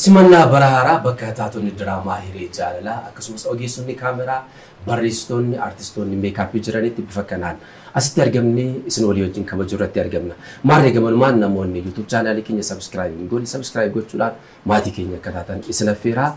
Simannaa bara haaraa bakka taatonni diraamaa hiree jaalalaa akkasumas ogeessonni kaameraa barreessitoonni artistoonni meekaappii jiranitti bifa kanaan asitti argamne isin walii wajjin kabajuu irratti argamna. Maarree gamanumaan namoonni YouTube chaanaalii keenya subscribe gochuudhaan maatii keenya akka taatan isin affeeraa.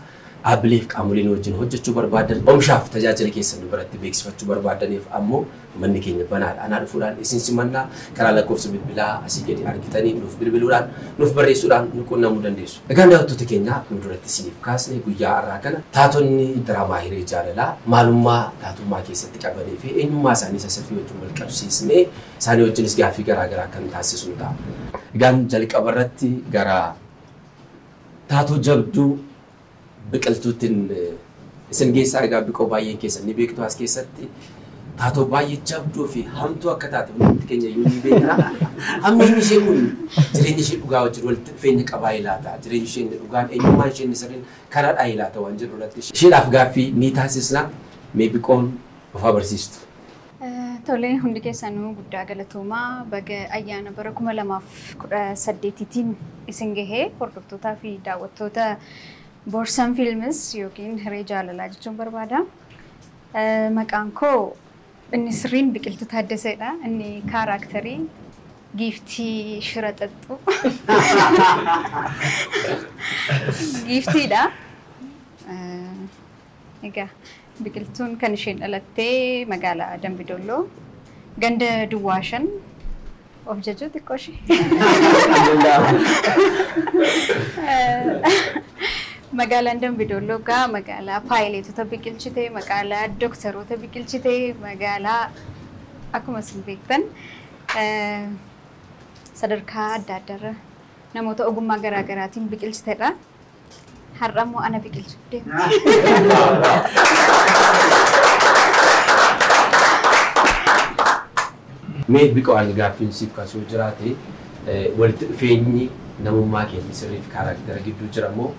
Abiliif qaamoleen wajjin hojjechuu barbaadan oomishaaf tajaajila keessan biratti beeksifachuu barbaadaniif ammoo manni keenya banaadha. Anaa dhufuudhaan isin simannaa karaa lakkoofsa bilbilaa asii gadi argitanii nuuf bilbiluudhaan nuuf barreessuudhaan nu quunnamuu dandeessu. Egaan daawwattoota keenya akkuma duratti isiniif kaasne guyyaa har'aa kana taatonni diraamaa hiree jaalalaa maalummaa taatummaa keessatti qabanii fi eenyummaa isaanii sassaffii wajjin wal qabsiisnee isaanii wajjinis gaaffii garaagaraa kan taasisnu ta'a. Egaan jalqaba irratti gara taatoo jabduu biqiltuutiin isin geessaa egaa biqoo baay'een keessan ni beektu as keessatti taatoo baay'ee jabduu fi hamtuu akka taate hundi keenya iyyuu ni beekna. Hammeenyi ishee kun jireenya ishee dhugaa wajjin walitti dhufeenya qabaa ilaata. Jireenyi ishee dhugaan eenyummaan ishee sirriin kanaadhaa ilaata waan jedhu irratti isheedhaaf gaaffii ni taasisna. Mee biqoon of agarsiistu. Tole hundi keessanuu guddaa galatoomaa baga ayyaana bara 2018tiin isin gahee hordoftootaa fi daawwattoota Borsan Films yookiin hiree jaalalaa jechuun barbaada. Maqaan koo inni sirriin Biqiltuu Taaddaseedha. Inni kaaraakterii Giiftii Shiraxaxxuu. Giiftiidha. Egaa Biqiltuun kan isheen dhalattee magaalaa Dambidolloo ganda Duwwaa 5 of jechuu xiqqoo ishee. Magaalaan Dambidolloo gaa magaalaa paayileetota biqilchite, magaalaa dooktaroota biqilchite, magaalaa akkuma isin beektan sadarkaa adda addaarra namoota ogummaa garaagaraatiin biqilchitedha. Har'a immoo ana biqilchuu deemti. Mee biqoon gaaffiin siif kaasuu jiraate walitti dhufeenyi namummaa keenya sirriif kaaraaktera gidduu jira moo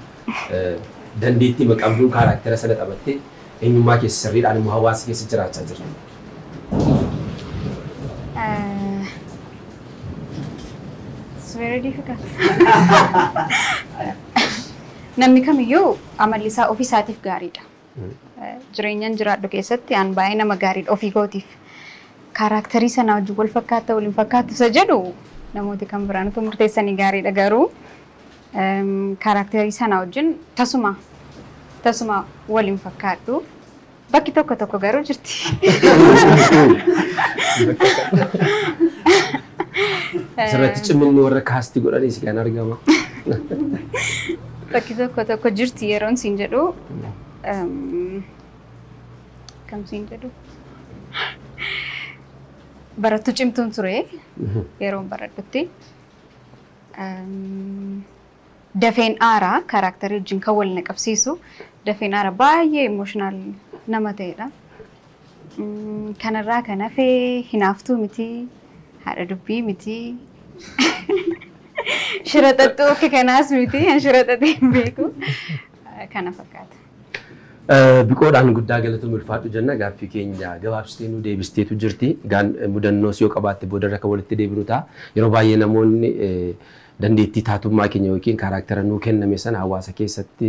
dandeettii maqabduun kaaraaktera sana qabattee eenyummaa keessa sirriidhaan immoo hawaasa keessa jiraachaa jirta? It's very difficult. Namni kamiyyuu amalli isaa ofii isaatiif gaariidha. Jireenyaan jiraadhu keessatti aan baay'ee nama gaariidha ofii kootiif. Kaaraakterii sana wajjin wal fakkaata waliin fakkaatu isa jedhu namooti kan biraan utuu murteessanii gaariidha garuu kaaraakterii sana wajjin tasuma waliin fakkaatu bakki tokko garuu jirti. Sirratti cimminni warra kaastii godhanii si kan argama. Bakki tokko jirti yeroon siin jedhu kam siin jedhu barattuu cimtuun ture yeroon baradhutti dafeen aaraa kaaraakterii wajjin kan wal naqabsiisu dafeen aaraa baay'ee emotional nama ta'edha. Kanarraa kan hafee hinaaftuu miti haadha dubbii miti shiraxaxxuu akka kanaas miti an shiraxaxee hin beeku kana fakkaata. Biqoodhaan guddaa galatoom ulfaadhu jenna gaaffii keenya gabaabsitee nu deebisteetu jirti. Gaan mudannoos yoo qabaatte boodarra kan walitti deebinu ta'a. Yeroo baay'ee namoonni dandeettii taatummaa keenya yookiin kaaraaktera nuu kenname sana hawaasa keessatti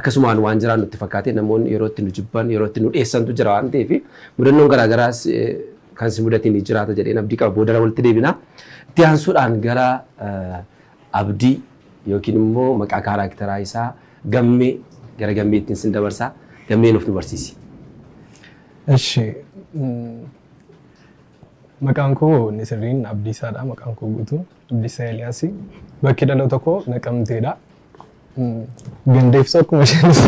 akkasumaan waan jiraan nutti fakkaate namoonni yeroo itti nu jibban yeroo itti nu dheessantu jira waan ta'eef mudannoon garaagaraas kan si mudatiin ni jiraata jedheen abdii qaba boodarra walitti deebina. Itti aansuudhaan gara abdii yookiin immoo maqaa kaaraakteraa isaa gammee gara gammeettiin sin dabarsaa. Gammee nuuf nu barsiisi. Eshi maqaan koo inni sirriin Abdiisaadha. Maqaan koo guutuun Abdiisaa Eeliyaasii. Bakki dhaloota koo Naqamteedha. Ganda ibsa akkuma isheenis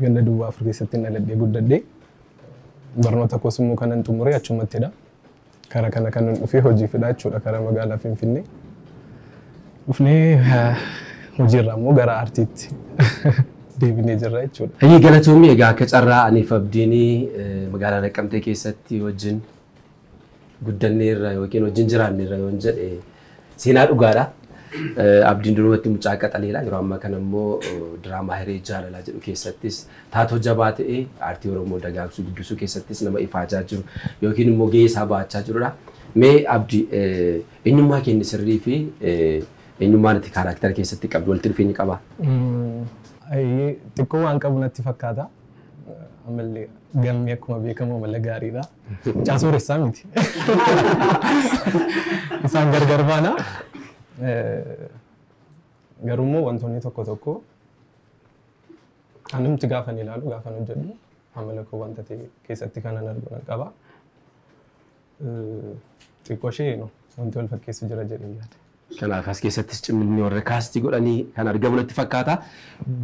ganda Duwwaa 4 keessatti dhaladhee guddadhee barnoota koos immoo kanan xumuree achumattidha. Karaa kana kanan dhufee hojii fidhaa jechuudha karaa magaalaa Finfinnee. Dhufnee hojiirraa immoo gara aartiitti deebinee jirra jechuudha. Hayyee galatoomii egaa akka carraa aniif abdiinii magaalaa Naqqamtee keessatti wajjin guddanneerra yookiin wajjin jiraanneerra yoon jedhe seenaa dhugaadha. Abdiin durumatti mucaa qaxaleedha. Yeroo ammaa kana immoo diraamaa hiree jaalalaa jedhu keessattis taatoo jabaa ta'ee aartii Oromoo dagaagsuu guddisuu keessattis nama ifaajaa jiru yookiin immoo gahee isaa baachaa jirudha. Mee abdii eenyummaa keenya sirrii fi eenyummaan itti karaktera keessatti qabdu walitti dhufeenyi qaba. Xiqqoo waan qabu natti fakkaata. Amallee gammii akkuma beekamu amala gaariidha. Caasoressaa miti. Isaan gargar baana. Garuu wantoonni tokko anumti gaafan ilaalu gaafan hojjedhu amala koo wanta ta'e keessatti kanan arguu qaba. Xiqqoo ishee wanti wal fakkeessu jira jedhee yaada. Kanaaf as keessattis cimminni warra kaastii godhanii kan argamu natti fakkaata.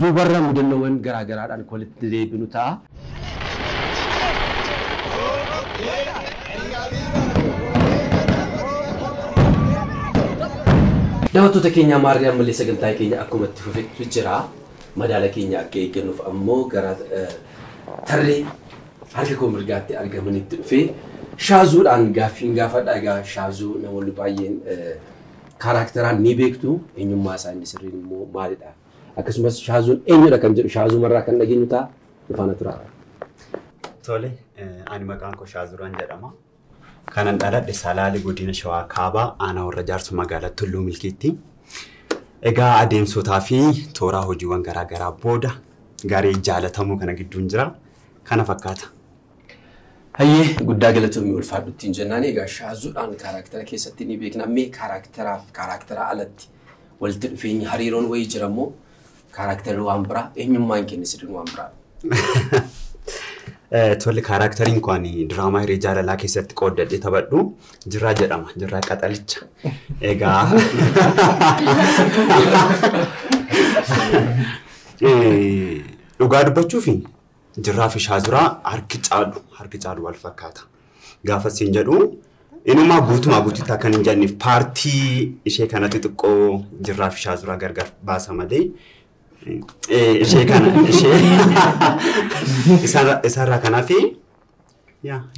Dubarra mudannoowwan garaa garaadhaan walitti deebinu ta'a. Daawwattoota keenya maarree ammallee sagantaa keenya akkuma itti fufetu jira. Madaala keenya akka eeggannuuf ammoo gara tarree harka koo mirgaatti argamanitti dhufee shaazuudhaan gaaffiin gaafadha. Egaa shaazuu namoonni baay'een karakteraan ni beektu, eenyummaa isaanii sirriin immoo maalidha? Akkasumas shaazuun eenyudha kan jedhu shaazuu marraa kan dhageenyu ta'a. Dhufaana tura. Tole, ani maqaan koo Shaazuuraan jedhama. Kanan dhaladhe Salaalee godina Shawaa Kaabaa aanaa warra jaarsu magaalaa Tulluu Milkiitti. Egaa adeemsotaa fi toora hojiiwwan garaa garaa booda garee jaalatamuu kana gidduun jira. Kana fakkaata. Hayyee guddaa galatoomii ulfaadhuttiin jennaan egaa shaazuudhaan karaktera keessatti ni beekna. Mee karaktera alatti walitti dhufeenyi hariiroon wayii jiramoo karakterri waan biraa eenyummaan keenya sirriin waan biraa? Tole karakteriin kun diraamaa hiree jaalalaa keessatti qooddadhee taphadhu Jirraa jedhama. Jirraa Qaxalicha. Egaa dhugaa dubbachuuf Jirraa fi Shaazuraa harki caalu wal fakkaata. Gaafa siin jedhu inumaa guutumaa guutuutti akka hin jenneef paartii ishee kanatti xiqqoo Jirraa fi Shaazuraa gargar baasa malee ishee kana isarraa kanaaf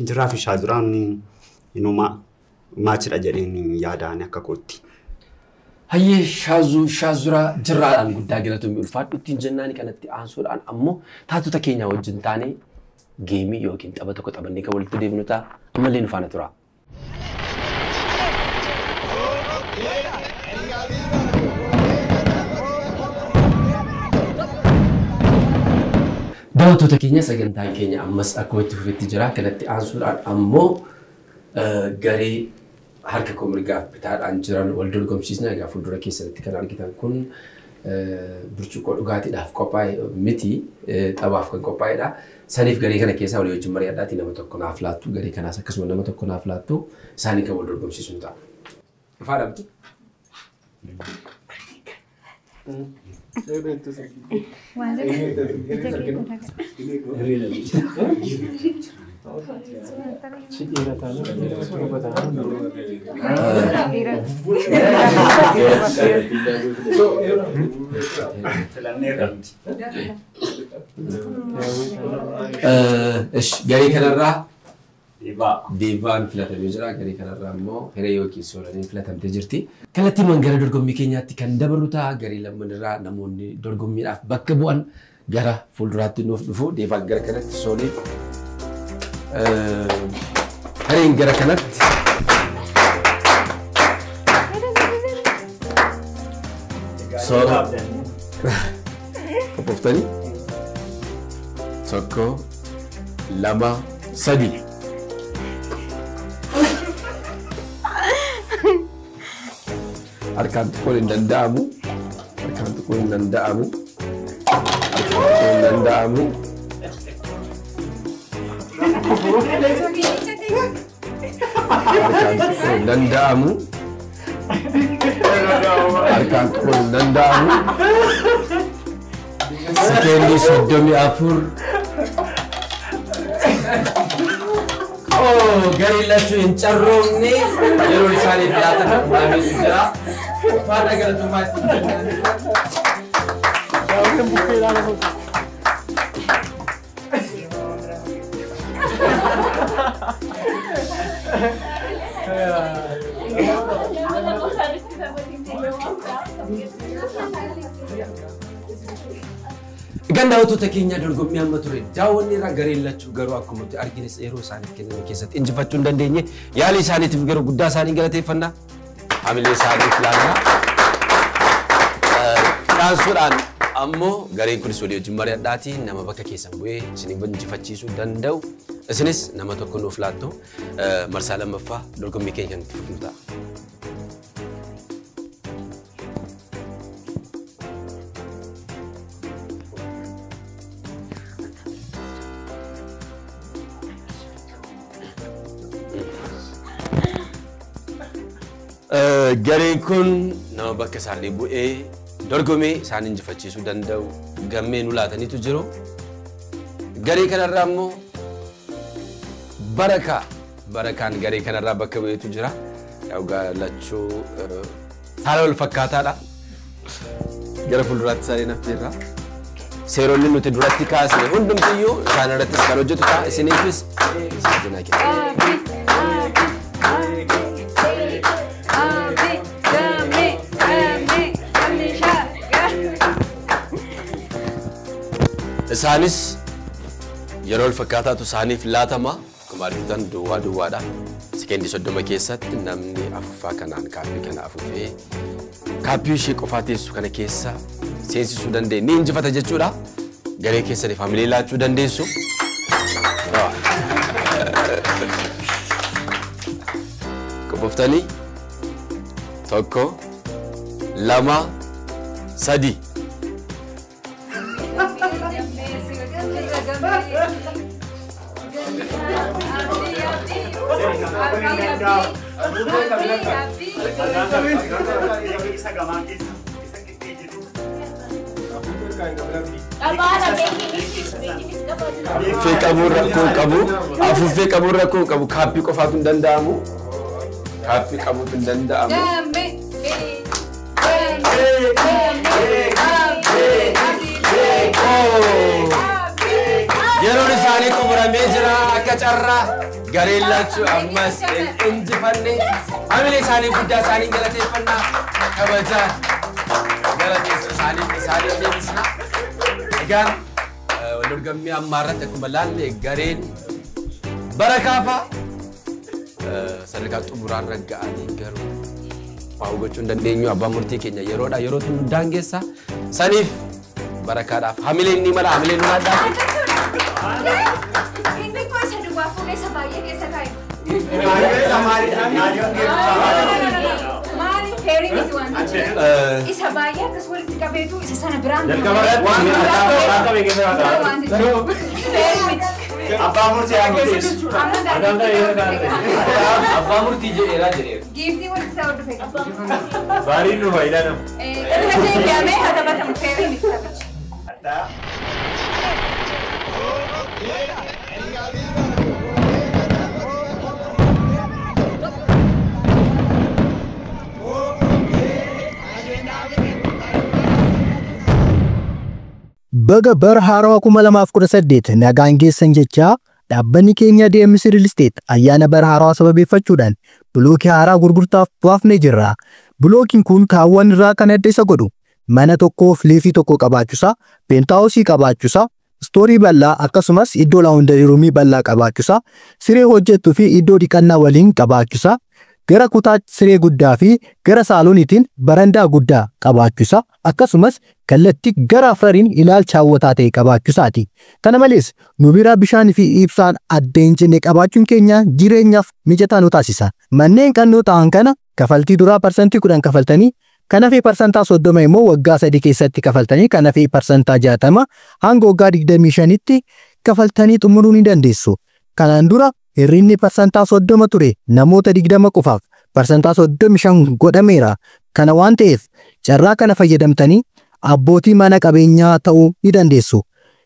Jirraa fi Shaazuraan inumaa maachidha jedheen yaadaan akka kootti. Hayyee Shaazuraa Jirraadhaan guddaa galatoomii ulfaadhuttiin jennaan kanatti aansuudhaan ammoo taatota keenya wajjin taane geemii yookiin tapha tokko taphannee kan walitti deebinu ta'a. Ammallee nu faana tura. Daawwattoota keenya sagantaan keenya ammas akkuma itti fufetti jira. Kanatti aansuudhaan ammoo garee harka koo mirgaaf bitaadhaan jiran wal dorgomsiisna. Egaa fuuldura keessatti kan argitan kun burcuqqoo dhugaatiidhaaf qophaa'e miti taphaaf kan qophaa'edha. Saniif garee kana keessaa walii wajjin mari'adhaati nama tokko naaf laattu garee kanaas akkasuma nama tokko naaf laattu isaanii kan wal dorgomsiisuun ta'a. Ifaadhamti. Gari kanarraa Deevaan filatamee jira. Gari kanarraa immoo hiree yookiin soolanii filatamtee jirti. Kallattiin gara dorgommii keenyaatti kan dabalu ta'a. Garii lammanirraa namoonni dorgommiidhaaf bakka bu'an gara fuulduraatti nuuf dhufu. Deevaan gara kanatti soolee hireen gara kanatti. Qophoftanii tokko lama sadii. Harkaan tuquun hin danda'amu. Harkaan tuquun hin danda'amu. Harkaan tuquun hin danda'amu. Harkaan tuquun hin danda'amu. Harkaan tuquun hin danda'amu. Sekeendii 34. Gari lachuu hin carroomne yeroo isaanii dhiyaatan maamilli jira. Faana galatumaatti Daawwattoota keenya dorgommii amma ture daawwanni irraa gareen lachuu garuu akkuma argines yeroo isaaniif kenname keessatti injifachuu hin dandeenye yaali isaaniitiif garuu guddaa isaanii galateeffannaa. Hamilee isaaniif ilaallaa. Itaan suudhaan ammoo gareen kunis walii wajjin mari'adhaatii nama bakka keessan bu'ee isin injifachiisuu danda'u. Isinis nama tokko nuuf laattu marsaa lammaffaa dorgommii keenya nutti fufnu ta'a. Gareen kun nama bakka isaanii bu'ee dorgomee isaan injifachiisuu danda'u gammee nu laataniitu jiru. Garee kanarraa immoo barakaan garee kanarraa bakka bu'eetu jira. Yaa gaallachuu haala wal fakkaataadha. Gara fuulduraatti isaanii nafteerra. Seeronni nuti duratti kaasne hundumtiyyuu isaan irrattis kan hojjetu ta'a isiniifis isin isaanis yeroo wal fakkaataatu isaaniif laatama akkuma argitan duwwaadha. Sekeendii 30 keessatti namni afuuffaa kanaan kaappii kana afuufee kaappii ishee qofaa teessu kana keessa seensisuu danda'e ni injifata jechuudha. Garee keessaniif hamilee laachuu dandeessu. Qophooftanii 1 2 3 afuuffee qabuun rakkoo qabu kaappii qofaatu hin danda'amu. Kaappii qabuutu hin danda'amu. Yeroon isaanii xumuramee jira akka carraa gareen lachuu ammas injifanne hamilee isaanii guddaa isaanii galateeffannaa kabajaa galateessa isaanii deebisna. Egaan wal dorgommii ammaa irratti akkuma laalle gareen barakaafaa sadarkaa xumuraarra ga'anii garuu waa hubachuu hin dandeenyu abbaan murtii keenya yeroodha yerootu nu daangeessa saniif barakaadhaaf hamileen ni mala hamileen nu addaa. Inni koo isa duwwaa fuudhee isa baay'ee keessa kaa'e. Maali heerii miti waan isa baay'ee akkas walitti qabeetu isa sana biraan abbaa murtii agarsiisu. Abbaa murtii jedheeraa jedheera. Giiftii walitti ta'uu dhufe. Baariin nu fayyadamu. Irra deebi'amee haa taphatamu heerii miti taphachi. Baga bara haarawaa 2018 nagaan geessan jechaa dhaabbanni keenya DMC Real Estate ayyaana bara haarawaa sababeeffachuudhaan bilookii haaraa gurgurtaaf baafnee jirra. Bilookiin kun kaawwan irraa kan adda isa godhu mana tokkoo liifii tokko qabaachuusaa, peentaawusii qabaachuusaa, stoorii bal'aa akkasumas iddoo laawundarii ruumii bal'aa qabaachuusaa, siree hojjettuu fi iddoo dhiqannaa waliin qabaachuusaa, gara kutaa siree guddaa fi gara saalooniitiin barandaa guddaa qabaachuusaa, akkasumas kallattii gara afraniin ilaalcha hawwataa ta'e qabaachuusaati. Kana malees nu bira bishaan fi ibsaan adda hin cinne qabaachuun keenya jireenyaaf mijataa nu taasisa. Manneen qannoo ta'an kana kafaltii duraa %10 kafaltanii kan hafe %30 immoo waggaa 3 keessatti kafaltanii kan hafe %60 hanga waggaa 25tti kafaltanii xumuruu ni dandeessu. Kanaan dura hirrinni %30 ture namoota 20 qofaaf %35 godhameera. Kana waan ta'eef carraa kana fayyadamtanii abbootii mana qabeenyaa ta'uu ni dandeessu.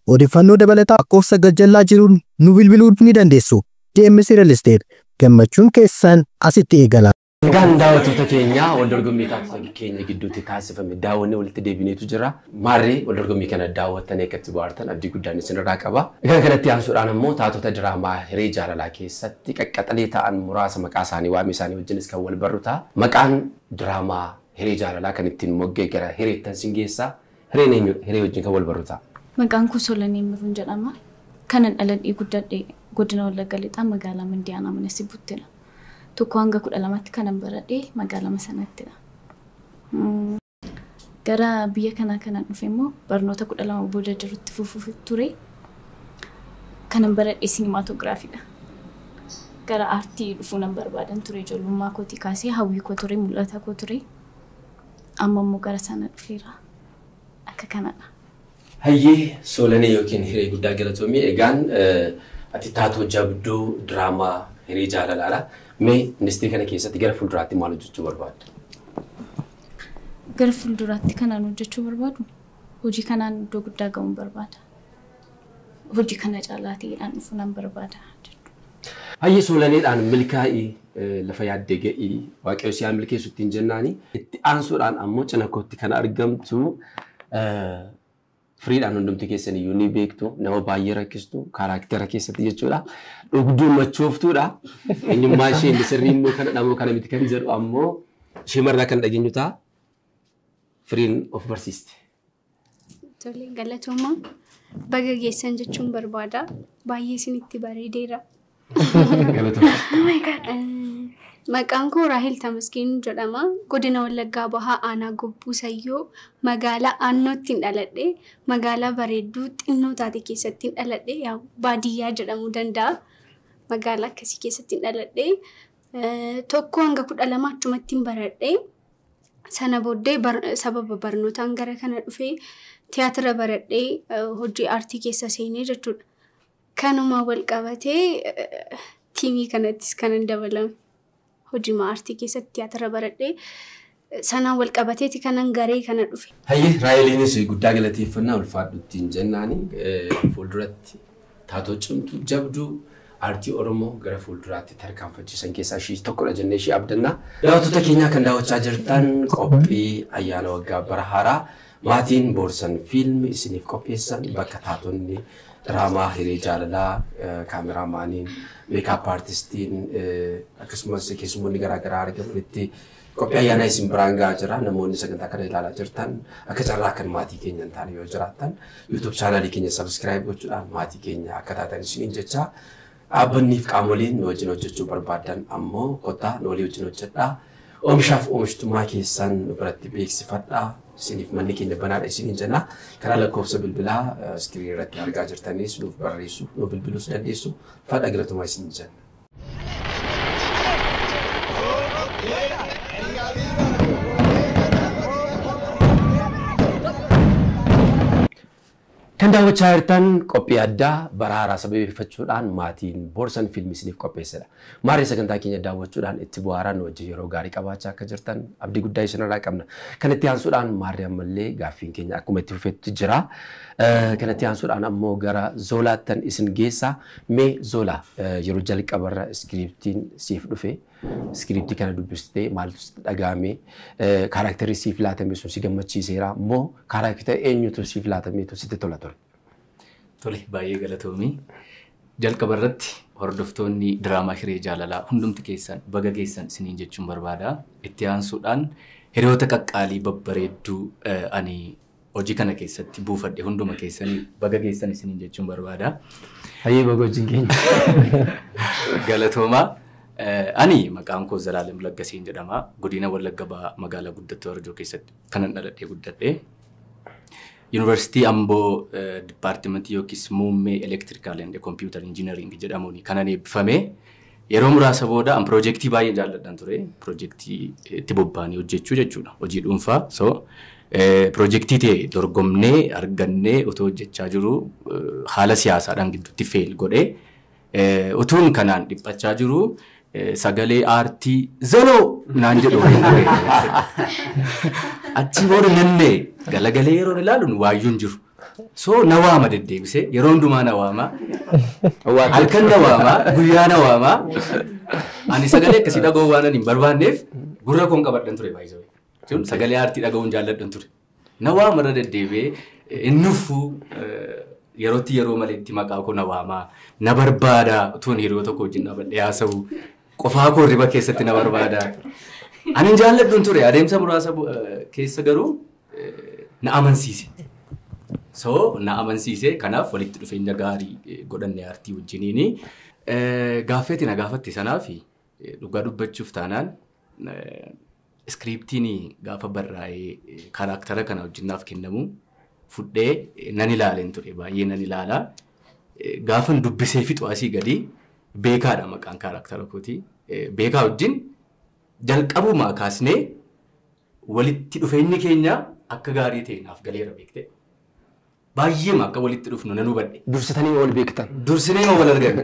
Odeeffannoo dabalataa lakkoofsa gajjallaa jiruun nu bilbiluu ni dandeessu. DMC Real Estate gammachuun keessan asitti eegala. Egaan daawwattoota keenya wal dorgommii taasifame keenya gidduutti taasifame daawwannee walitti deebineetu jira. Maarree wal dorgommii kana daawwattanii akkatti bohaartan abdii guddaan isinirraa qaba. Egaa kanatti aansuudhaan immoo taatota diraamaa hiree jaalalaa keessatti qaqqaxalee ta'an muraasa maqaa isaanii waamee isaanii wajjinis kan wal barru ta'a. Maqaan diraamaa hiree jaalalaa kan ittiin moggee gara hireettan singeessaa hiree wajjin kan wal barru ta'a. Maqaan koo Solanii Miruun jedhama. Kanan dhaladhee guddadhee godina Wallagga Lixaa magaalaa Mandiyaanaa Manasibuuttidha. Tokko hanga 12tti kanan baradhee magaalaa Masanattidha. Gara biyya kanaa kanaan dhufe immoo barnoota 12 booda jirutti fufuuf ture. Kanan baradhe sinematograafiidha. Gara aartii dhufuu nan barbaadan ture ijoollummaa kootii kaasee hawwii koo ture mul'ata koo ture. Amma immoo gara sana dhufeera. Akka kanadha. Hayyee Soolanee yookiin hiree guddaa galatoomii egaan ati taatoo jabduu diraamaa hiree jaalalaadha. Mee industrii kana keessatti gara fuulduraatti maal hojjechuu barbaadda? Gara fuulduraatti kanaan hojjechuu barbaadu hojii kanaan iddoo guddaa ga'uun barbaada. Hojii kana caalaa ta'eedhaan dhufuu nan barbaada. Hayyee Soolaneedhaan milkaa'ii lafa yaaddee ga'ii waaqayyo si haa milkeessutti hin jennaani. Itti aansuudhaan ammoo cina kootti kan argamtu firiidhaan hundumti keessan iyyuu ni beektu nama baay'ee rakkistu karaktera keessatti jechuudha. Dhugduu machooftuudha. Eenyummaa ishee inni sirrii immoo kana dhamoo kana miti kan jedhu ammoo shimarraa kan dhageenyu ta'a. Firiin of barsiiste. Tole galatooma baga geessan jechuun barbaada. Baay'ee isinitti bareedeera. Galatooma. Maqaan koo Raahel Tamaskeen jedhama. Godina Wallaggaa Bahaa Aanaa Gobbuu Sayyoo magaalaa Aannootti dhaladhe. Magaalaa bareedduu xinnoo taate keessatti dhaladhe. Baadiyyaa jedhamuu danda'a. Magaalaa akkasii keessatti dhaladhe. Tokko hanga 12 achumatti baradhe. Sana booddee sababa barnootaan gara kana dhufee tiyaatira baradhee hojii aartii keessa seenee jechuudha. Kanuma wal qabatee tiimii kanattis kanan dabalame. Hojii aartii keessatti tiyaatira baradhee sanaan wal qabateeti kanan garee kana dhufe. Hayyee Raaheliinis guddaa galateeffannaa ulfaadhutti hin jennaani. Fuulduratti taatoo cimtuu jabduu aartii Oromoo gara fuulduraatti tarkaanfachiisan keessaa ishii tokkodha jennee ishii abdanna. Daawwattoota keenyaa kan daawwachaa jirtan qophii ayyaana waggaa bara haaraa maatiin boorsan fiilmii isiniif qopheessan bakka taatonni diraamaa hiree jaalalaa kaameraamaaniin meekaap aartistiin akkasumas keessummoonni garaagaraa argamanitti qophii ayyaana isin biraan gahaa jira. Namoonni sagantaa kana ilaalaa jirtan akka carraa kan maatii keenya hin taane yoo jiraattan YouTube chaanaalii keenya subscribe gochuudhaan maatii keenya akka taatan isiniin jecha dhaabbanniif qaamoleen nu wajjin hojjechuu barbaadan ammoo kottaa nu walii wajjin hojjedhaa. Oomishaaf oomishtummaa keessan nu biratti beeksifadhaa. Isiniif manni keenya banaadha isiniin jenna. Karaa lakkoofsa bilbilaa iskiriinii irratti argaa jirtanis nuuf barreessuu nu bilbiluus dandeessu. Fadha galatumaa isiniin jenna. Kan daawwachaa jirtan qophii addaa bara haaraa sababeeffachuudhaan maatiin boorsan fiilmii isiniif qopheessedha. Maarii sagantaa keenya daawwachuudhaan itti bu'aaraan wajjin yeroo gaarii qabaachaa akka jirtan abdii guddaa isinirraa qabna. Kan itti aansuudhaan maarii ammallee gaaffiin keenya akkuma itti fufetti jira. Kan itti aansuudhaan ammoo gara Zoolaattan isin geessa. Mee Zoolaa yeroo jalqabarra iskiriiptiin siif dhufe. Iskiriiptii kana dubbistee maaltu dhagahame kaaraakterri siif laatame sun si gammachiiseera moo kaaraakter eenyutu siif laatameetu sitti tola ture? Tole baay'ee galatoomii. Jalqaba irratti hordoftoonni diraamaa hiree jaalalaa hundumti keessan baga geessan isiniin jechuun barbaada. Itti aansuudhaan hiriyoota qaqqaalii babbareedduu ani hojii kana keessatti buufadhe hunduma keessanii baga geessan isiniin jechuun barbaada. Hayyee baga wajjin keenya. Galatoomaa. Ani maqaan koo Zalaalem Laggasiin jedhama. Godina Wallagga Bahaa magaalaa Guddattoo Arjoo keessatti kanan dhaladhee guddadhe. Yuunivarsiitii Amboo dipaartimentii yookiis muummee elektirikaal and kompiitar injiinariing jedhamuun kanan eebbifame. Yeroo muraasa booda an piroojeektii baay'ee jaalladhan ture. Piroojeektii itti bobbaanii hojjechuu jechuudha. Hojii dhuunfaa. Piroojeektii ta'e dorgomnee argannee otoo hojjechaa jiru haala siyaasaadhaan gidduutti feel godhee utuun kanaan dhiphachaa jiru sagalee aartii zaloo naan jedhu achi booda nannee galagalee yeroo ilaaluun waayyuun jiru. So na waama deddeebisee yeroo hundumaa na waama. Halkan na waama, guyyaa na waama. Ani sagalee akkasii dhaga'uu waan hin barbaanneef gurra koon qabadhan ture baay'ee. Sagalee aartii dhaga'uun jaalladhan ture. Na waama irra deddeebi'ee innufu yerootti yeroo maleetti maqaa koo na waama. Na barbaada utuun hiriyoo tokko wajjin dhaabadhee haasa'u. Qofaa koo riba keessatti na barbaada. Ani jaalladhuun ture adeemsa muraasa keessa garuu na amansiise. Na amansiise kanaaf walitti dhufeenya gaarii godhanne aartii wajjiniini. Gaaffeeti na gaafatte sanaaf dhugaa dubbachuuf taanaan iskiriiptiin gaafa barraa'ee karaktara kana wajjinaaf kennamu fudhee nan ilaaleen ture baay'ee nan ilaalaa. Gaafan dubbisee fixu asii gadi beekaadha maqaan karaktara kooti. Beekaa wajjin jalqabumaa kaasnee walitti dhufeenyi keenya akka gaarii ta'e naaf galeera beekte. Baay'ee akka walitti dhufnu nan hubadhe. Dursitanii ol beektan. Dursinee wal argan.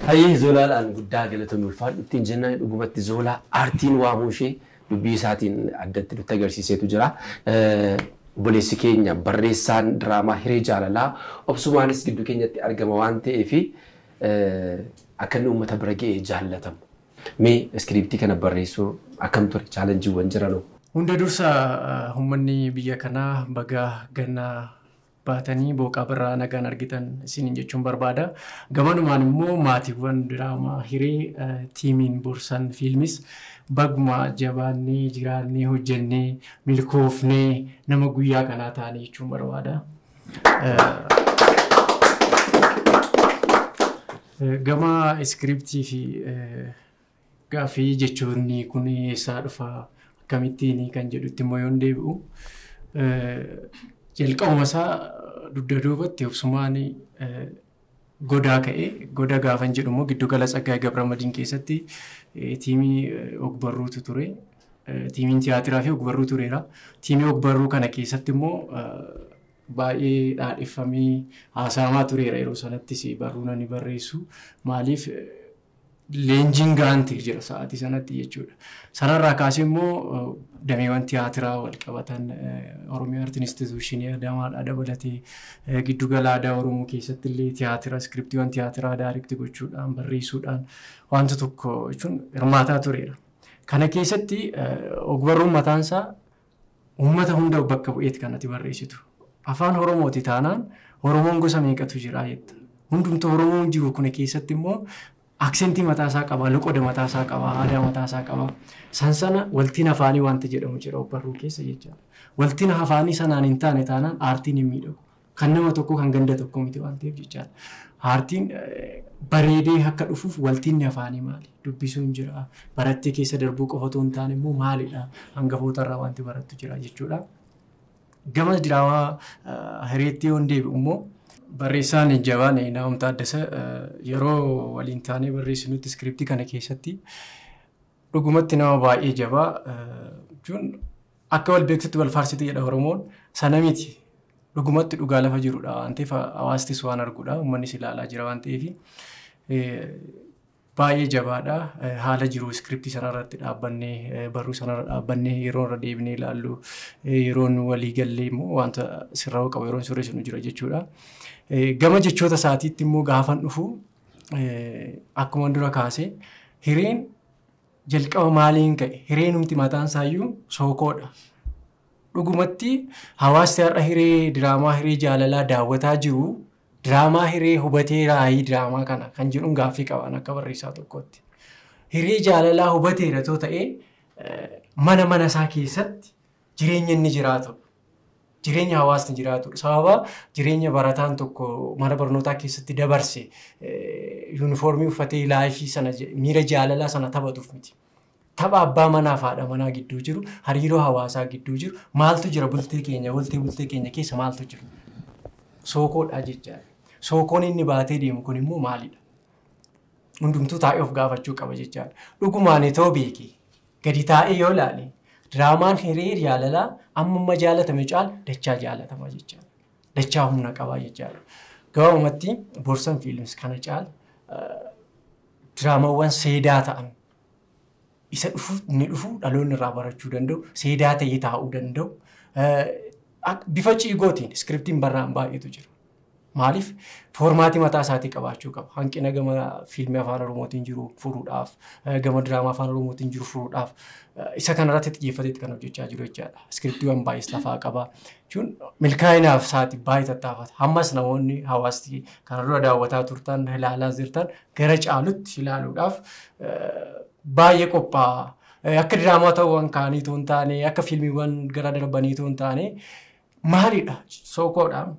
Hayyee Zoolaadhaan guddaa galatoomii ulfaadhu ittiin jennaan dhugumatti Zoolaa aartiin waamuu ishee dubbii isaatiin addatti nutti agarsiiseetu jira. Obboleessi keenya barreessaan diraamaa Hiree Jaalalaa obsumaanis gidduu keenyatti argama waan ta'eef akka inni uummata bira ga'ee jaallatamu. Mee iskiriiptii kana barreessuu akkam ture chaalenjiiwwan jiranoo? Hunda dursa uummanni biyya kanaa baga gannaa baatanii booqaa birraa nagaan argitan isiniin jechuun barbaada. Gamanumaan immoo maatiiwwan diraamaa Hiree tiimiin Boorsan Fiilmis baguma jabaannee jiraannee hojjennee milkoofnee nama guyyaa kanaa taanee jechuun barbaada. Gama iskiriiptii fi gaaffii jechoonni kun eessaa dhufa akkamittiin kan jedhutti immoo yoon deebi'u jalqabuma isaa dugda duubatti obsumaan godaa ka'ee goda gaafan jedhu immoo giddu gala Tsaggaayee Gabramadiin keessatti tiimii ogbarruutu ture. Tiimiin tiyaatiraa fi ogbarruu tureera. Tiimii ogbarruu kana keessatti immoo baay'ee dhaadheffamee haasa'amaa tureera yeroo sanattis barruu nani barreessu. Maaliif leenjiin gaantii jira sa'aatii sanatti jechuudha. Sanarraa kaasee immoo dameewwan tiyaatiraa wal qabatan Oromiyaa Aart Instituushinii Adamaadhaa dabalatee giddu gala aadaa Oromoo keessatti illee tiyaatira iskiriptiiwwan tiyaatiraa daayirektii gochuudhaan barreessuudhaan wanta tokko jechuun hirmaataa tureera. Kana keessatti ogbarruun mataansaa uummata hunda bakka bu'eeti kanatti barreessitu. Afaan Oromooti taanaan Oromoon gosa meeqatu jira jetta. Hundumtuu Oromoon jiru kun keessatti immoo aksentii mataasaa qaba, loqoda mataasaa qaba, aadaa mataasaa qaba. Sansana waltiin afaanii wanta jedhamu jira ogbarruu keessa jechaadha. Waltiin afaanii sanaan hin taane taanaan aartiin hin miidhagu. Kan nama tokko kan ganda tokko miti waan ta'eef jechaadha. Aartiin bareedee akka dhufuuf waltiin afaanii maali? Dubbisuun jira. Barattee keessa darbuu qofa otoo hin taane immoo maalidha? Hangafootarraa wanti barattu jira jechuudha. Gama diraamaa Hireetti yoon deebi'u immoo barreessaan jabaan Naa'om Taaddasee yeroo waliin taanee barreessinutti iskiriiptii kana keessatti dhugumatti nama baay'ee jabaa jechuun akka wal beeksitti wal faarsiti jedha Oromoon sana miti dhugumatti dhugaa lafa jirudha waan ta'eef hawaastis waan arguudha uummannis ilaalaa jira waan ta'eef baay'ee jabaadha haala jiru iskiriiptii sanarratti dhaabbannee barruu sanarra dhaabbannee yeroo irra deebinee ilaallu yeroon walii gallee immoo wanta sirraa qabu yeroon sirreessinu jira jechuudha. Gama jechoota isaatiitti immoo gaafan dhufu akkuma dura kaasee Hireen jalqaba maaliin ka'e Hireenumti mataan isaayyuu sookoodha. Dhugumatti hawaasni har'a Hiree diraamaa Hiree Jaalalaa daawwataa jiru diraamaa Hiree hubatee raayii diraamaa kana kan jedhuun gaaffii qaban akka barreessaa tokkotti. Hiree Jaalalaa hubateera too ta'ee mana isaa keessatti jireenya inni jiraatu. Jireenya hawaasni jiraatu. Sababa jireenya barataan tokko mana barnootaa keessatti dabarse yuunifoormii uffatee laayifii sana miira jaalalaa sana taphatuuf miti. Tapha abbaa manaa fi haadha manaa gidduu jiru, hariiroo hawaasaa gidduu jiru, maaltu jira bultee keenya keessa maaltu jira? Sookoodha jechaadha. Sookoon inni baatee deemu kun immoo maalidha? Hundumtuu taa'ee of gaafachuu qaba jechaadha. Dhugumaan itoo beekee gadi taa'ee yoo ilaale diraamaan Hiree Jaalalaa amma jaalatame caala dachaa jaalatamaa jechaadha. Dachaa humna qabaa jechaadha. Gabaabumatti Boorsan Fiilmis kana caala diraamaawwan seedaa ta'an isa dhufu dhaloonni irraa barachuu danda'u, seedaa ta'ee taa'uu danda'u. Bifa ciigootiin iskiriptiin barraan baay'eetu jira. Maaliif foormaatii mataa isaatii qabaachuu qaba. Hanqina gama fiilmii afaan Oromootiin jiru furuudhaaf, gama diraamaa afaan Oromootiin jiru furuudhaaf isa kanarratti xiyyeeffateetti kan hojjechaa jiru jechaadha. Iskiriptiiwwan baay'ees lafaa qaba. Jechuun milkaa'inaaf isaati baay'ee tattaafata. Ammas namoonni hawaasti kana dura daawwataa turtan, ilaalaa jirtan gara caalutti ilaaluudhaaf baay'ee qophaa'a. Akka diraamaa ta'uuwwan kaaniitu hin taane, akka fiilmiiwwan gara darbaniitu hin taane maalidha? Sookoodhaan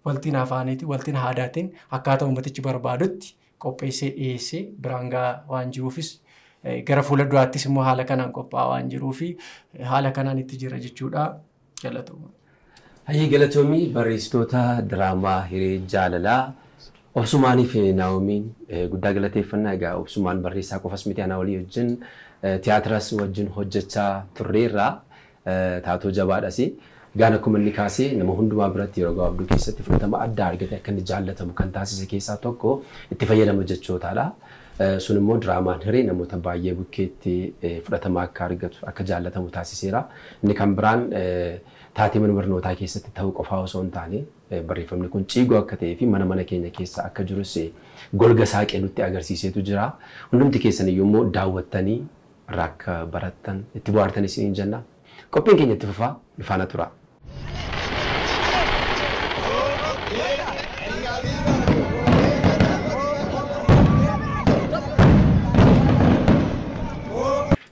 waltiin afaaniitiin, waltiin aadaatiin akkaataa uummatichi barbaadutti qopheessee dhiyeessee biraan gahaa waan jiruufis gara fuula duraattis immoo haala kanaan qophaa'aa waan jiruu fi haala kanaan itti jira jechuudha galatooma. Hayyee galatoomii barreessitoota diraamaa Hiree Jaalalaa Obsumaanii fi Naa'omiin guddaa galateeffannaa. Egaa Obsumaan barreessaa qofas miti ana walii wajjin tiyaatiras wajjin hojjechaa turreerra taatoo jabaadhas. Gaan akkuma inni kaasee nama hundumaa biratti yeroo gabaabduu keessatti fudhatama addaa argate akka inni jaallatamu kan taasise keessaa tokko itti fayyadama jechootaadha. Sun immoo diraamaan Hiree namoota baay'ee bukkeetti fudhatama akka argatu akka jaallatamu taasiseera. Inni kan biraan taatee mana barnootaa keessatti ta'uu qofaa osoo hin taane barreeffamni kun ciigoo akka ta'ee fi mana keenya keessa akka jirus golga saaqee nutti agarsiisetu jira. Hundumti keessan iyyuu immoo daawwattanii irraa akka barattan itti bohaartanis ni jenna. Qophiin keenya itti fufaa ifaana tura.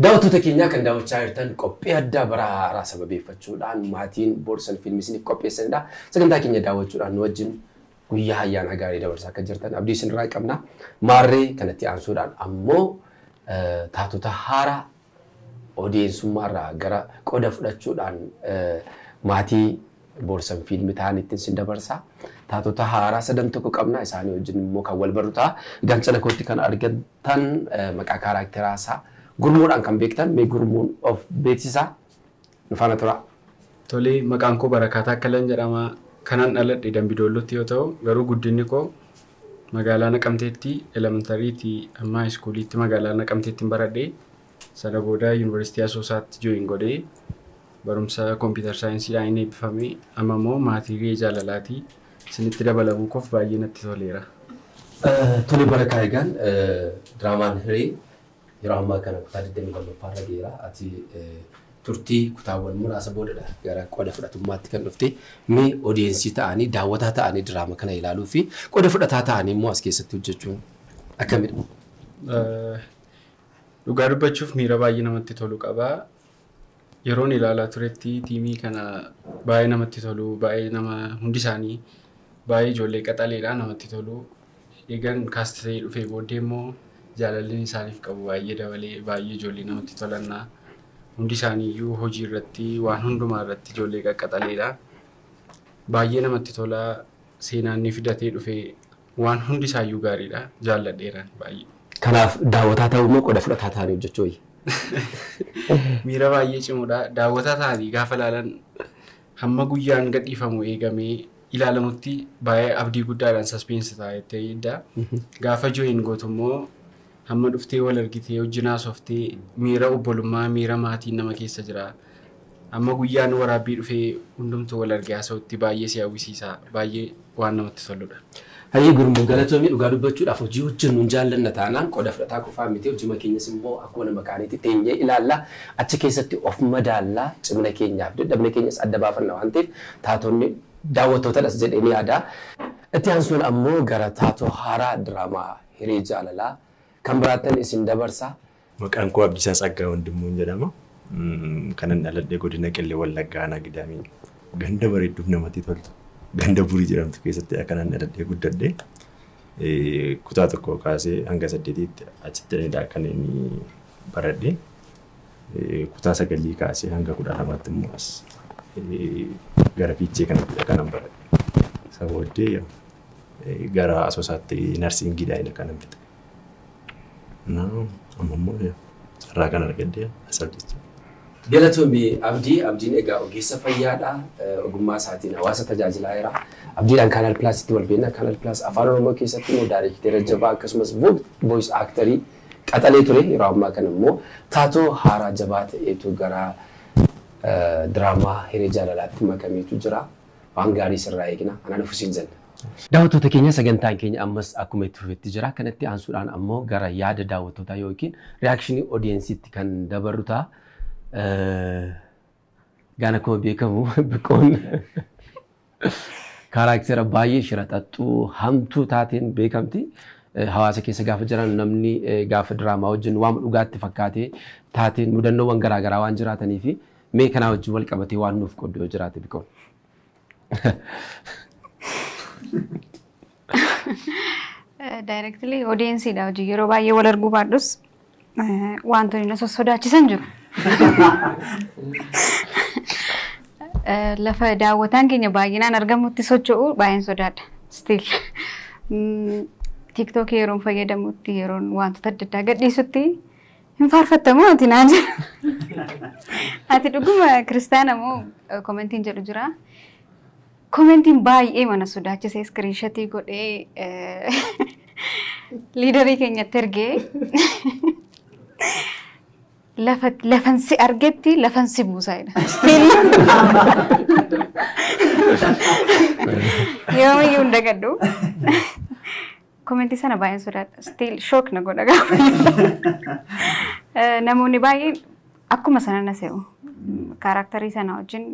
Daawwattoota keenyaa kan daawwachaa jirtan qophii addaa bara haaraa sababeeffachuudhaan maatiin boorsan fiilmii isiniif qopheessanidha. Sagantaa keenya daawwachuudhaan nu wajjin guyyaa ayyaana gaarii dabarsaa akka jirtan abdii isinirraa qabna. Maarree kanatti aansuudhaan ammoo taatota haaraa odeessummaarraa gara qooda fudhachuudhaan maatii boorsan fiilmii ta'an ittiin sin dabarsaa. Taatota haaraa sadan tokko qabna isaanii wajjin immoo kan wal baru ta'a. Gancana kootti kan argattan maqaa kaaraakteraasaa gurmuudhaan kan beektan mee gurmuun of beeksisaa nu faana tura. Tole maqaan koo Barakaataa Akkalan jedhama. Kanan dhaladhe Dambidollootti yoo ta'u garuu guddinni koo magaalaa Naqamteetti elementarii amma iskuuliitti magaalaa Naqamteetti baradhe. Sana booda yuunivarsiitii Asoosaatti jooyin godhee barumsa kompiitar saayinsiidhaan eebbifame. Amma immoo maatii Hiree Jaalalaati. Isinitti dabalamuu koof baay'ee natti toleera. Tole Barakaa egaan diraamaan Hiree yeroo ammaa kana kutaa 22 irra geera. Ati turtii kutaawwan muraasa boodadha gara qooda fudhatummaatti kan dhufte. Mee odeensii ta'anii daawwataa ta'anii diraama kana ilaaluu fi qooda fudhataa ta'anii immoo as keessatti hojjechuun akkamidha? Dhugaa dubbachuuf miira baay'ee namatti tolu qaba. Yeroon ilaalaa turetti tiimii kana baay'ee namatti tolu, baay'ee nama hundi isaanii baay'ee ijoollee qaxaleedha namatti tolu. Eegan kaastisee dhufee booddee immoo jaalalli isaaniif qabu baay'ee dabalee baay'ee ijoollee namatti tolanna. Hundi isaanii iyyuu hojii irratti waan hundumaa irratti ijoollee qaxaleedha. Baay'ee namatti tola. Seenaan inni fidatee dhufee waan hundi isaayyuu gaariidha. Jaalladheeran baay'ee. Kanaaf daawwataa ta'uu moo qooda fudhataa ta'anii hojjechuu? Miira baay'ee cimuudha. Daawwataa ta'anii gaafa ilaalan hamma guyyaan gadhiifamu eegamee ilaalamutti baay'ee abdii guddaadhaan saspeensi ta'edha. Gaafa jooyin gootu immoo hamma dhuftee wal argitee wajjin haasoftee miira obbolummaa miira maatiin nama keessa jira. Amma guyyaan waraabbii dhufee hundumtuu wal argee haasa'utti baay'ee si hawwisiisa. Baay'ee waan namatti toludha. Hayyee gurmuun galatoomii dhugaa dubbachuudhaaf hojii hojjennuun jaallanna taanaan qooda fudhataa qofaa miti hojii keenyas immoo akkuma nama kaaniitti teenyee ilaalla achi keessatti of madaallaa cimina keenyaaf dadhabina keenyas adda baafanna waan ta'eef taatonni daawwattootadhas jedhee ni yaada. Itti aansuun ammoo gara taatoo haaraa diraamaa Hiree Jaalalaa kan biraattan isin dabarsa. Maqaan koo Abdiisaa Tsaggaa Wandimmuun jedhama. Kanan dhaladhee godina Qellee Wallaggaa Aanaa Gidaamii ganda bareedduuf namatti toltu. Ganda Burii jedhamtu keessatti kanan dhaladhee guddadhee kutaa tokko kaasee hanga 8tti achitti kan inni baradhee kutaa 9 kaasee hanga 12tti immoo as gara Fiichee kanan baradhe. Isa booddee gara Asoosaatti narsiingiidhaan kanan fixe. Ammoo sarara kan argadde asabdicha. Galatoomii Abdiin egaa ogeessa fayyaadha. Ogummaa isaatiin hawaasa tajaajilaa jira. Abdiidhaan Kanal Pilaasitti wal beekna. Kanal Pilaas afaan Oromoo keessatti immoo daayireekteera jabaa akkasumas voice actorii qaxalee ture. Yeroo ammaa kana immoo taatoo haaraa jabaa ta'eetu gara diraamaa Hiree Jaalalaatti makameetu jira. Waan gaarii sirraa eegna. Anaan ofuusiin jenna. Daawwattoota keenya sagantaan keenya ammas akkuma itti fufetti jira. Kanatti aansuudhaan ammoo gara yaada daawwattootaa yookiin reaakshinii oodiyensiitti kan dabarru ta'a. Gaan akkuma beekamu biqoon karaktera baay'ee shiraxaxxuu hamtuu taateen beekamti. Hawaasa keessa gaafa jiran namni gaafa diraamaa wajjin waan dhugaatti fakkaatee taateen mudannoowwan garaagaraa waan jiraatanii fi mee kanaa wajjin wal qabatee waan nuuf qooddoo yoo jiraate biqoon. Directly audience ida hojii yeroo baay'ee wal arguu baadhus wantoonni na sossodaachisan jiru. Lafa daawwataan keenya baay'inaan argamutti socho'u baay'een sodaadha. Still. TikTok yeroon fayyadamutti yeroon wantoota adda addaa gadhiisutti hin faarfattamu ati naan jira. Ati dhuguma kiristaana moo komentiin jedhu jira. Komentiin baay'ee mana sodaachisee iskiriinshatii godhee liidarii keenyatti ergee lafan si argetti lafan si buusaayidha. Yoomiyyuu hin dagadhu. Komentii sana baay'een sodaadha. Still shock na godha gaafa. Namoonni baay'een akkuma sana na se'u. Kaaraaktarii sana wajjin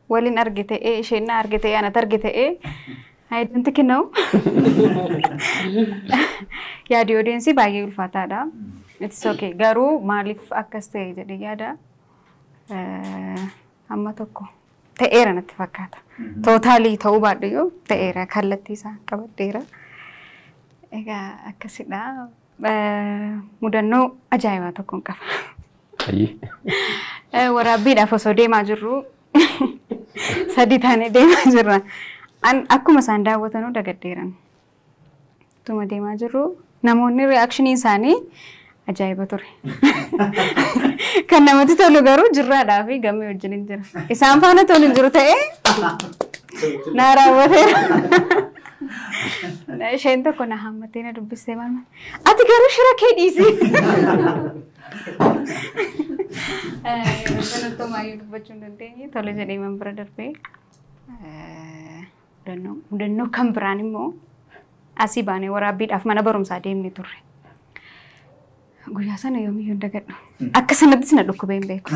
waliin arge ta'ee isheen na arge ta'ee anatti arge ta'ee I don't think know. Yaadi audience baay'ee ulfaataadha. It's okay. Garuu maaliif akkas ta'e jedhee yaada amma tokko ta'eera natti fakkaata. Tootaalii ta'uu baadhiyyuu ta'eera kallattii isaa qabadheera. Egaa akkasidha. Mudannoo ajaa'ibaa tokkoon qaba. Waraabbiidhaaf osoo deemaa jirru sadii taanee deemaa jirra. Akkuma isaan daawwatanuu dagaddeeran. Tuma deemaa jirru namoonni reakshinii isaanii ajaa'iba ture. Kan namatti tolu garuu jirraadhaa fi gammee wajjin hin jira. Isaan faana tolu hin jiru ta'ee na raawwateera. Isheen tokko na hammatee na dubbistee maal ati garuu shira kee dhiisi. Kanattuu maayyuu dubbachuu hin dandeenye tole jedhee man bira darbee mudannoo kan biraan immoo asii baanee waraabbiidhaaf mana barumsaa deemnee turre. Guyyaa sana yoomiyyuu hin dagadhu. Akka sanattis na dhukkubee hin beeku.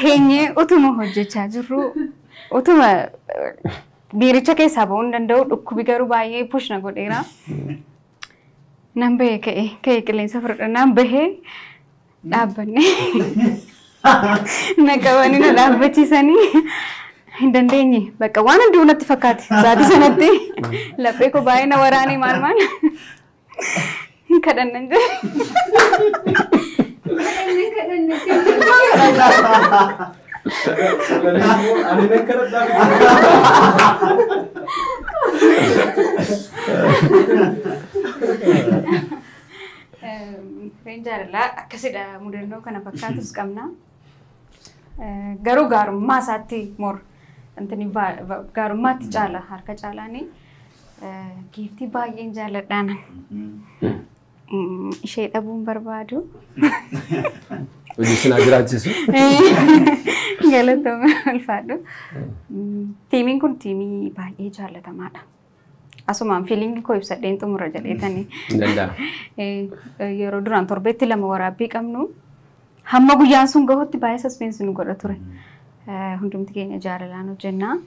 Teenyee utuma hojjechaa jirru utuma biiricha keessaa ba'uu hin danda'u dhukkubi garuu baay'ee push na godheera. Nan bahee ka'ee qilleensa fudhadha nan bahee dhaabbanne na qabanii na dhaabbachiisanii hin dandeenye bakka waan hunduu natti fakkaate sa'aatii sanatti laphee koo baay'ee na waraanee maal hin kadhannan jedhe. Jaalalaa akkasidha mudannoo kana fakkaatus qabna. Garuu gaarummaa isaatti mor gaarummaatti caala harka caalaanii giiftii baay'een jaaladhaan ishee dhabuun barbaadu. Hojii sinaa jiraachisu. Galatooma ulfaadhu. Tiimiin kun tiimii baay'ee jaalatamaadha. Asumaan fiiliingii koo ibsadheen xumura jedheetanii. Yeroo duraan torbeetti 2 waraabbii qabnu hamma guyyaan sun gahutti baay'ee saspeensi nu godha ture. Hundumti keenya jaalalaan hojjennaa.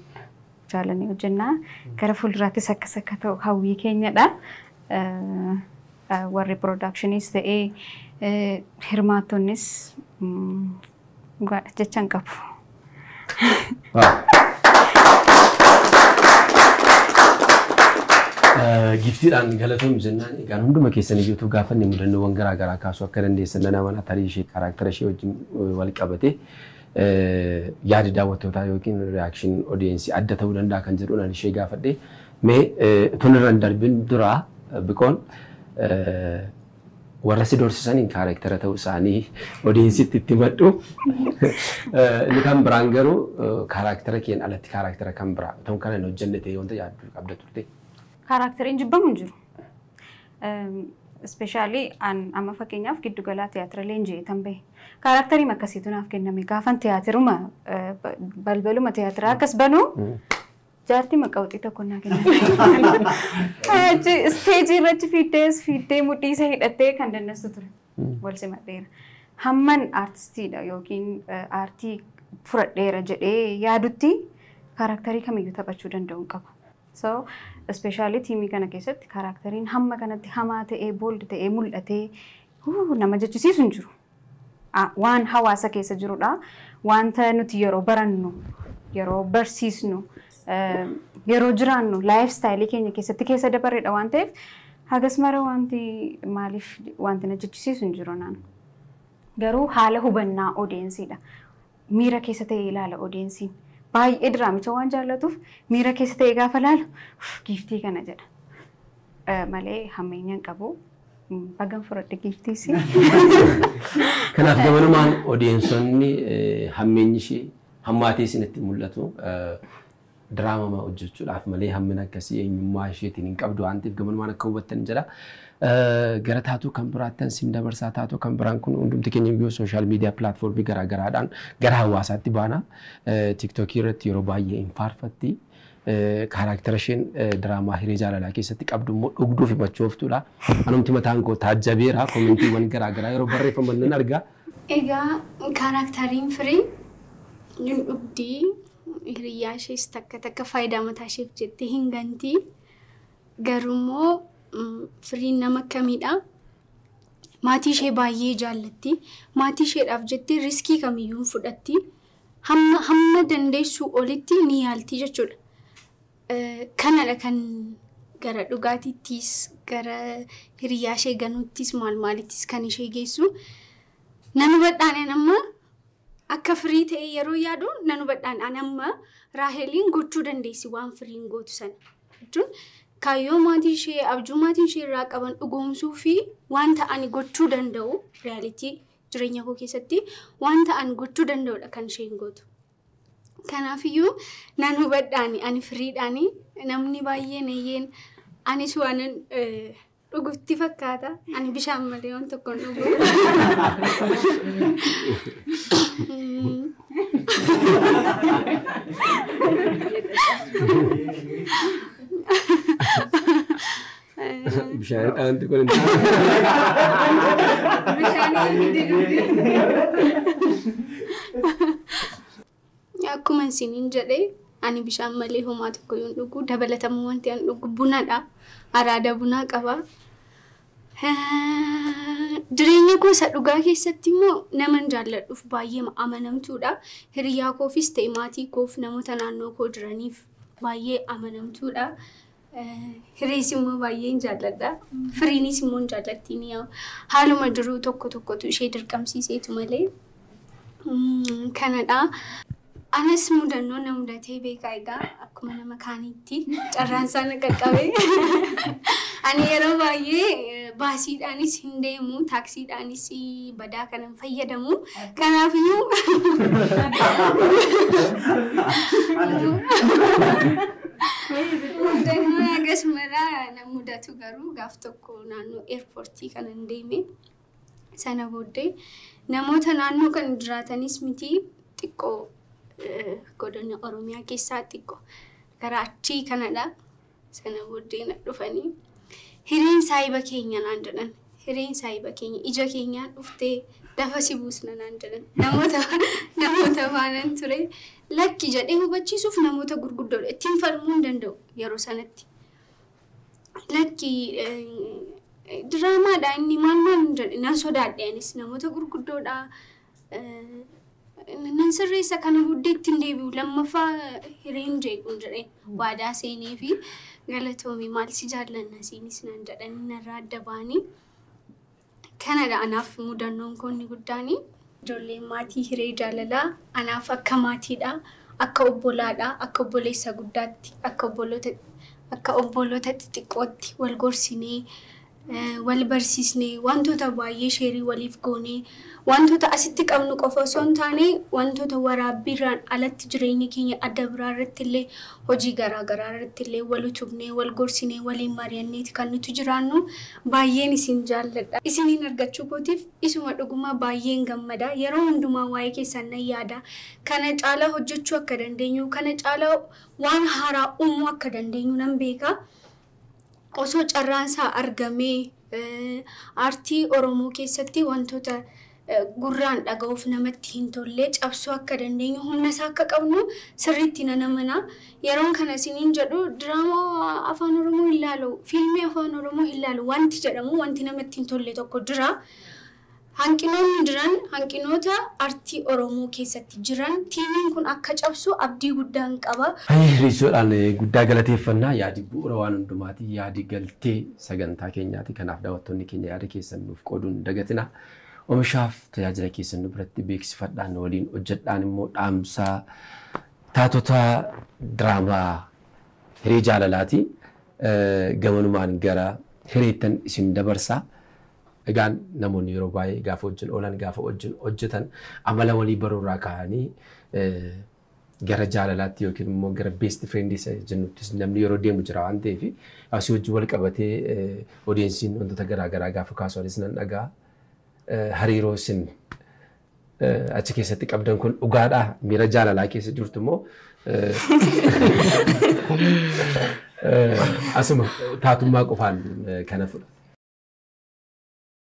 Jaalanii hojjennaa. Gara fuulduraattis akkas akka ta'u hawwii keenyadha. Warri production ta'ee hirmaattonnis jechaan qabu. Giftiidhaan galatoom jennaan egaan hunduma keessan iyyuu gaafanne mudannoowwan garaa garaa kaasuu akka dandeessan nama tarii ishee kaaraaktara ishee wajjin wal qabate yaadi daawwattootaa yookiin reakshin audience adda ta'uu danda'a kan jedhuudhaan ishee gaafadhe mee tunirran darbin duraa biqoon warra si doorsisaniin kaarektara ta'uu isaanii audiensitti itti maddu. Inni kan biraan garuu kaarektara keen alatti kaarektara kan biraa ta'uu kana hin hojjenne ta'e wanta yaaddu qabda turte. Kaarakteriin jibbamu hin jiru. Especially amma fakkeenyaaf giddu galaa tiyaatira leenjii tan bahe. Kaarakteriin akkasiitu naaf kenname gaafan tiyaatiruma balbaluma tiyaatiraa akkas banuu jaartii maqawxii tokko naa kenname. Isteejii irratti fiiddee mudhii isa hidhattee kan dandeessu ture. Wal simadheera. Hamman aartistiidha yookiin aartii furadheera jedhee yaadutti kaarakterii kamiyyuu taphachuu danda'u hin qabu. So especially tiimii kana keessatti kaarakteriin hamma kanatti hamaa ta'ee bold ta'ee mul'atee nama jechisiisu hin jiru. Waan hawaasa keessa jirudha. Wanta nuti yeroo barannu yeroo barsiisnu yeroo jiraannu laayif istaayilii keenya keessatti keessa dabarreedha waan ta'eef hagas mara wanti maaliif wanti na jechisiisu hin jiru naan. Garuu haala hubannaa odeensiidha. Miira keessa ta'e ilaala odeensiin. Baay'ee diraamicha waan jaallatuuf miira keessa ta'e gaafa laalu giiftii kana jedha. Malee hammeenyaan qabu. Bagan fudhadhe giiftiisi. Kanaaf gamanumaan odeensonni hammeenyi ishee hammaatee isinitti mul'atu. Diraama hojjechuudhaaf malee hammina akkasii eenyummaa isheetiin hin qabdu waan ta'eef gamanumaan akka hubattan jira. Gara taatoo kan biraattan sim dabarsaa taatoo kan biraan kun hundumti keenya iyyuu sooshaal miidiyaa pilaatfoormii garaagaraadhaan gara hawaasaatti baana. Tiiktookii irratti yeroo baay'ee hin faarfatti. Karaktera isheen diraamaa hiree jaalalaa keessatti qabdu immoo dhugduuf himachooftuudha. Anumti mataan koo taajjabeera koomentiiwwan garaagaraa yeroo barreeffaman nan argaa. Egaa karakteriin firii dhugdii hiriyyaa ishees takka faayidaa mataa isheef jettee hin ganti. Garuu firiin nama akkamiidha? Maatii ishee baay'ee jaallatti. Maatii isheedhaaf jettee riskii kamiyyuu fudhatti. Hamma dandeessuu olitti ni yaalti jechuudha. Kanadha kan gara dhugaatiittis gara hiriyyaa ishee ganuuttis maalittis kan ishee geessu. Nan hubadhaan amma akka firii ta'e yeroo yaadu nan hubadhaan amma Raaheliin gochuu dandeessi waan firiin gootu sana. Jechuun kaayyoo maatii ishee abjuu maatii ishee irraa qaban dhugoomsuu fi waan ta'an gochuu danda'u realitii jireenya koo keessatti waan ta'an gochuu danda'udha kan isheen gootu. Kanaafiyyuu nan hubadhaan ani firiidhaan namni baay'een eeyyeen anis waan dhugutti fakkaata ani bishaan malee waan tokko hin dhugu. Bishaan dhaanti kun akkuma isiniin jedhee ani bishaan malee homaa tokko yoon dhugu dabalatamuu wanti an dhugu bunadha. Araada bunaa qaba. Jireenya gosa dhugaa keessatti immoo naman jaalladhuuf baay'ee amanamtuudha. Hiriyaa koofis ta'e maatii koof namoota naannoo koo jiraniif baay'ee amanamtuudha. Hiriis immoo baay'ee hin jaalladha. Firiinis immoo hin jaallattiin haaluma jiruu tokkotu ishee dirqamsiiseetu malee. Kanadha. Anas mudannoo na mudatee beekaa egaa akkuma nama kaaniitti carraan isaa na qaqqabee. Ani yeroo baay'ee baasiidhaanis hin deemu, taaksiidhaanis badaa kanan fayyadamu. Kanaafiyyuu mudannoo akkasumarraa na mudatu garuu gaaf tokko naannoo eerpoortii kanan deeme sana booddee namoota naannoo kan jiraatanis miti xiqqoo godina Oromiyaa keessaa xiqqoo gara achii kanadha. Sana booddee na dhufanii hireen saayiba keenya naan jedhan. Hireen saayiba keenya ija keenyaan dhuftee lafa si buusna naan jedhan. Namoota waanan ture lakki jedhee hubachiisuuf namoota gurguddoodha. Ittiin falmuu hin danda'u yeroo sanatti. Lakki diraamaadha inni maal jedhe nan sodaadhe anis namoota gurguddoodha. Nan sirreessa kana booddee ittiin deebi'u lammaffaa hireen jeequun jedhee waadaa seenee fi galatoomii maal si jaallanna siinis nan jedhanii narraa adda ba'anii. Kanadha anaaf mudannoon koonni guddaanii. Ijoolleen maatii hiree jaalalaa anaaf akka maatiidha, akka obbolaadha, akka obboleessa guddaatti, akka obboloota xixiqqootti wal gorsinee wal barsiisnee wantoota baay'ee sheerii waliif goonee wantoota asitti qabnu qofa osoo hin taane wantoota waraabbiirraan alatti jireenya keenya adda biraa irratti illee hojii garaagaraa irratti illee wal utubnee wal gorsinee waliin mari'anneeti kan nuti jiraannu baay'een isin jaalladha. Isiniin argachuu kootiif isuma dhugumaa baay'een gammada. Yeroo hundumaa waa'ee keessan nan yaada. Kana caalaa hojjechuu akka dandeenyu, kana caalaa waan haaraa uumuu akka dandeenyu nan beeka. Osoo carraansaa argamee aartii Oromoo keessatti wantoota gurraan dhaga'uuf namatti hin tolle cabsuu akka dandeenyu humna isaa akka qabnu sirriitti nan amana. Yeroon kana isiniin jedhu diraamaa afaan Oromoo hin laalu, fiilmii afaan Oromoo hin laalu wanti jedhamu wanti namatti hin tolle tokko jira. hanqinoonni jiran hanqinoota artii Oromoo keessatti jiran tiimiin kun akka cabsu abdii guddaan qaba. Riisuudhaan guddaa galateeffannaa yaadi bu'uura waan hundumaati yaadi galtee sagantaa keenyaati kanaaf daawwattoonni keenya yaada keessan nuuf qooduun dagatina. Oomishaaf tajaajila keessan nu biratti beeksifadhaan waliin hojjedhaan immoo dhaamsaa taatota diraamaa hiree jaalalaati gamanumaan gara hireettan isin dabarsaa. Egaan namoonni yeroo baay'ee gaafa wajjin oolan gaafa wajjin hojjetan amala walii baruurraa ka'anii gara jaalalaatti yookiin immoo gara best friend isa jennutti namni yeroo deemu jira waan ta'eef asii wajjin wal qabatee odeessiin wantoota garaagaraa gaafa kaasuunis nan dhagaa hariiroo isin achi keessatti qabdan kun dhugaadhaa miira jaalalaa keessa jirtu immoo asuma taatummaa qofaan kana fudha.